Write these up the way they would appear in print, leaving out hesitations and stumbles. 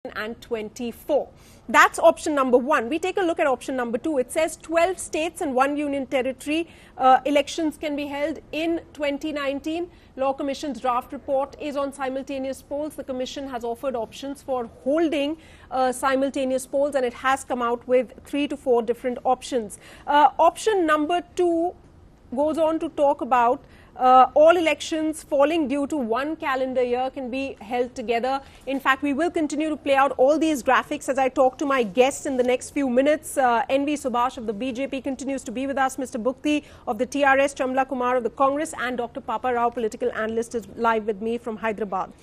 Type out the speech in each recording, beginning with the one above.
2024. That's option number one. We take a look at option number two. It says 12 states and 1 union territory elections can be held in 2019. Law Commission's draft report is on simultaneous polls. The Commission has offered options for holding simultaneous polls, and it has come out with 3 to 4 different options. Option number two goes on to talk about all elections falling due to one calendar year can be held together. In fact, we will continue to play out all these graphics as I talk to my guests in the next few minutes. NV Subhash of the BJP continues to be with us. Mr. Bhukti of the TRS, Chamla Kumar of the Congress, and Dr. Papa Rao, political analyst, is live with me from Hyderabad.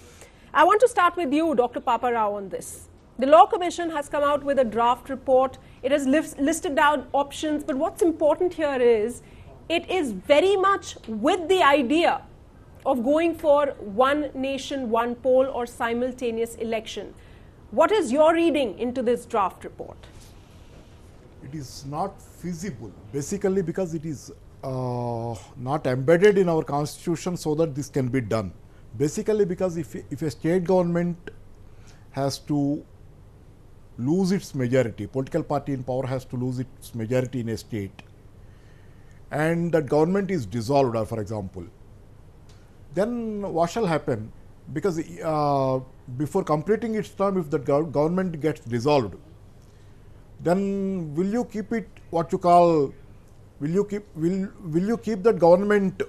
I want to start with you, Dr. Papa Rao, on this. The Law Commission has come out with a draft report. It has listed down options, but what's important here is it is very much with the idea of going for one nation, one poll or simultaneous election. What is your reading into this draft report? It is not feasible, basically because it is not embedded in our constitution so that this can be done. Basically because if a state government has to lose its majority, political party in power has to lose its majority in a state, and that government is dissolved, for example, then what shall happen? Because before completing its term, if the government gets dissolved, then will you keep it, what you call, will you keep that government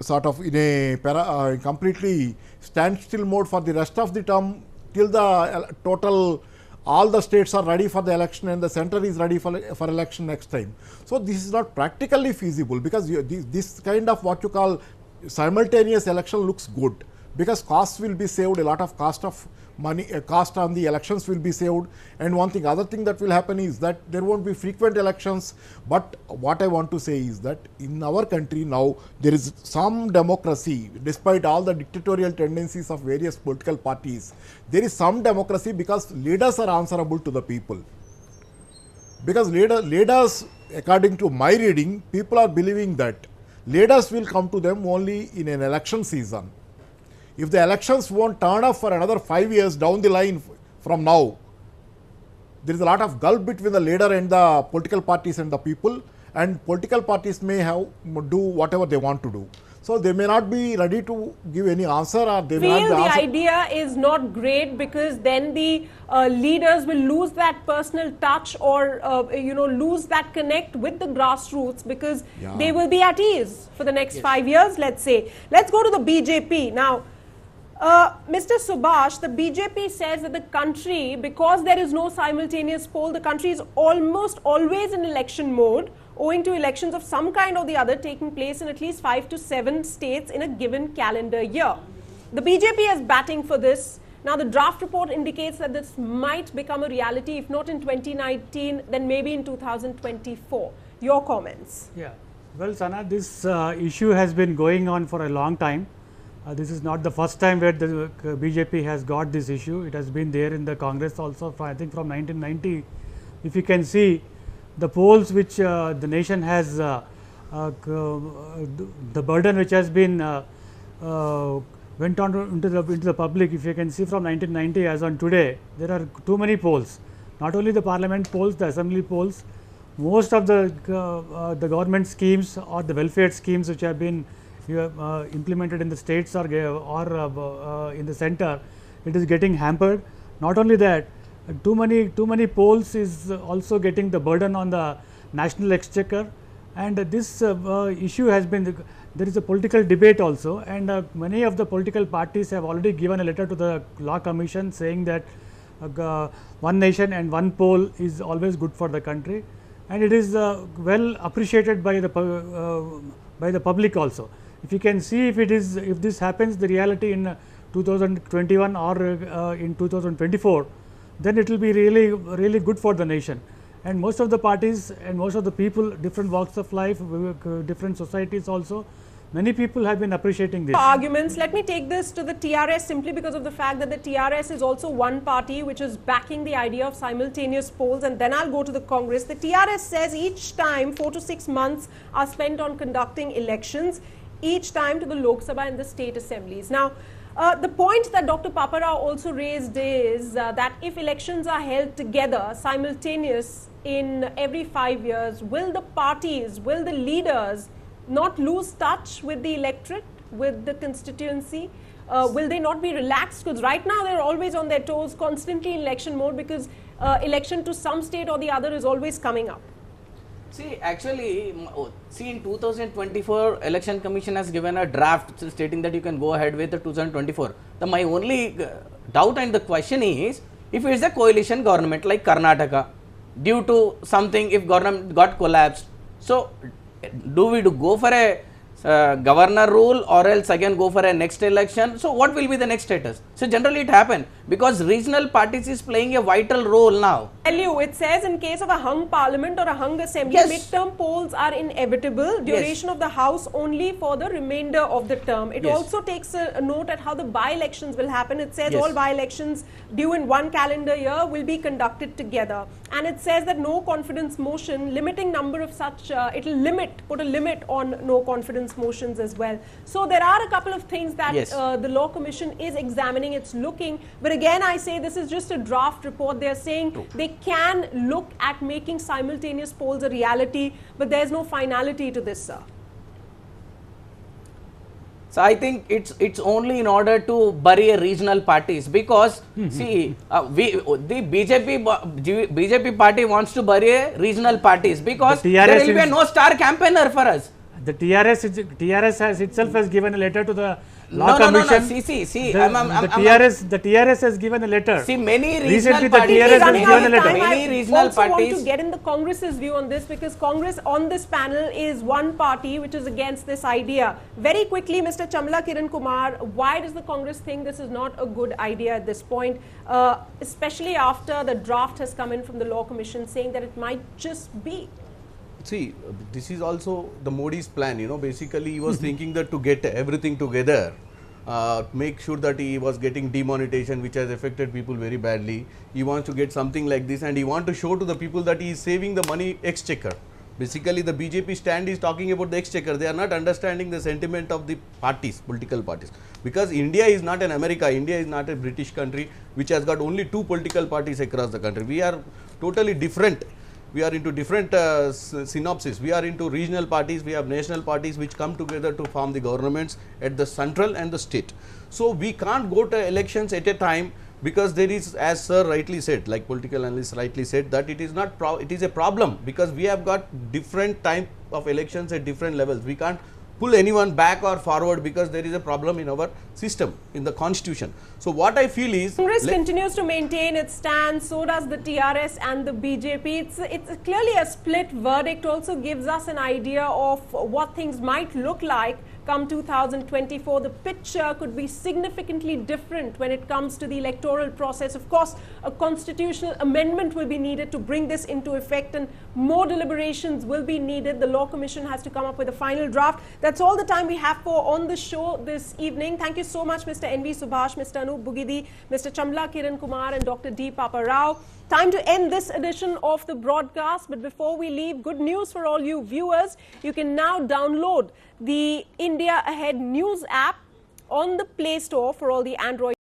sort of in a completely standstill mode for the rest of the term till the total all the states are ready for the election and the center is ready for election next time. So this is not practically feasible, because this kind of what you call simultaneous election looks good, because costs will be saved, a lot of cost of money, cost on the elections will be saved. And other thing that will happen is that there won't be frequent elections. But what I want to say is that in our country now there is some democracy, despite all the dictatorial tendencies of various political parties. There is some democracy because leaders are answerable to the people. Because leaders, according to my reading, people are believing that leaders will come to them only in an election season. If the elections won't turn up for another 5 years down the line from now, there is a lot of gulf between the leader and the political parties and the people, and political parties may do whatever they want to do. So they may not be ready to give any answer, or they may not be the idea is not great, because then the leaders will lose that personal touch, or lose that connect with the grassroots, because they will be at ease for the next 5 years, let's say. Let's go to the BJP now. Mr. Subhash, the BJP says that the country, because there is no simultaneous poll, the country is almost always in election mode, owing to elections of some kind or the other taking place in at least 5 to 7 states in a given calendar year. The BJP is batting for this. Now, the draft report indicates that this might become a reality, if not in 2019, then maybe in 2024. Your comments? Yeah. Well, Sana, this issue has been going on for a long time. This is not the first time where the BJP has got this issue. It has been there in the Congress also, I think from 1990. If you can see the polls which the nation has, the burden which has been went on into the public, if you can see from 1990 as on today, there are too many polls. Not only the parliament polls, the assembly polls, most of the government schemes or the welfare schemes which have been implemented in the states or in the center, it is getting hampered. Not only that, too many polls is also getting the burden on the national exchequer, and this issue has been, there is a political debate also, and many of the political parties have already given a letter to the Law Commission saying that one nation and one poll is always good for the country, and it is well appreciated by the public also. If you can see, if this happens, the reality in 2021 or in 2024, then it will be really good for the nation. And most of the parties and most of the people, different walks of life, different societies also, many people have been appreciating this. Arguments. Let me take this to the TRS simply because of the fact that the TRS is also one party which is backing the idea of simultaneous polls, and then I'll go to the Congress. The TRS says each time 4 to 6 months are spent on conducting elections, each time to the Lok Sabha and the state assemblies. Now, The point that Dr. Paparao also raised is that if elections are held together, simultaneous in every 5 years, will the parties, will the leaders not lose touch with the electorate, with the constituency? Will they not be relaxed? Because right now they're always on their toes, constantly in election mode, because election to some state or the other is always coming up. See, actually, in 2024, Election Commission has given a draft stating that you can go ahead with the 2024. My only doubt and the question is, if it is a coalition government like Karnataka, due to something, if government got collapsed, so do we go for a governor rule or else again go for a next election? So what will be the next status? So generally it happen because regional parties is playing a vital role now. It says in case of a hung parliament or a hung assembly, Yes. midterm polls are inevitable, duration Yes. of the house only for the remainder of the term. It Yes. also takes a note at how the by-elections will happen. It says Yes. all by-elections due in one calendar year will be conducted together. And it says that no confidence motion, limiting number of such, it will put a limit on no confidence motions as well. So there are a couple of things that Yes. the Law Commission is examining, it's looking, but again I say this is just a draft report. They're saying they can look at making simultaneous polls a reality, but there's no finality to this, sir. So I think it's only in order to bury a regional parties because see the BJP party wants to bury a regional parties because The there TRS will be is- no star campaigner for us. The TRS has itself has given a letter to the Law No, no, no, no. Commission. See. The TRS has given a letter. See, many regional Recently the parties, TRS has Running given out a of letter. time, Many I regional also want parties- to get in the Congress's view on this, because Congress on this panel is one party which is against this idea. Very quickly, Mr. Chamla Kiran Kumar, why does the Congress think this is not a good idea at this point, especially after the draft has come in from the Law Commission saying that it might just be? See, this is also the Modi's plan, basically he was thinking that to get everything together, make sure that he was getting demonetization, which has affected people very badly. He wants to get something like this and he wants to show to the people that he is saving the money exchequer. Basically the BJP stand is talking about the exchequer. They are not understanding the sentiment of the parties, political parties. Because India is not an America, India is not a British country which has got only two political parties across the country. We are totally different. We are into different synopsis. We are into regional parties, we have national parties which come together to form the governments at the central and the state. So we can't go to elections at a time because there is, as sir rightly said, like political analyst rightly said, that it is not it is a problem because we have got different type of elections at different levels. We can't pull anyone back or forward because there is a problem in our system, in the constitution. So what I feel is, Congress continues to maintain its stance, so does the TRS and the BJP. It's clearly a split verdict, also gives us an idea of what things might look like come 2024. The picture could be significantly different when it comes to the electoral process. Of course, a constitutional amendment will be needed to bring this into effect, and more deliberations will be needed. The Law Commission has to come up with a final draft. That's all the time we have for on the show this evening. Thank you so much, Mr. N.V. Subhash, Mr. Anup Bugidi, Mr. Chamla Kiran Kumar and Dr. D. Paparao. Time to end this edition of the broadcast, but before we leave, good news for all you viewers. You can now download the India Ahead News app on the Play Store for all the Android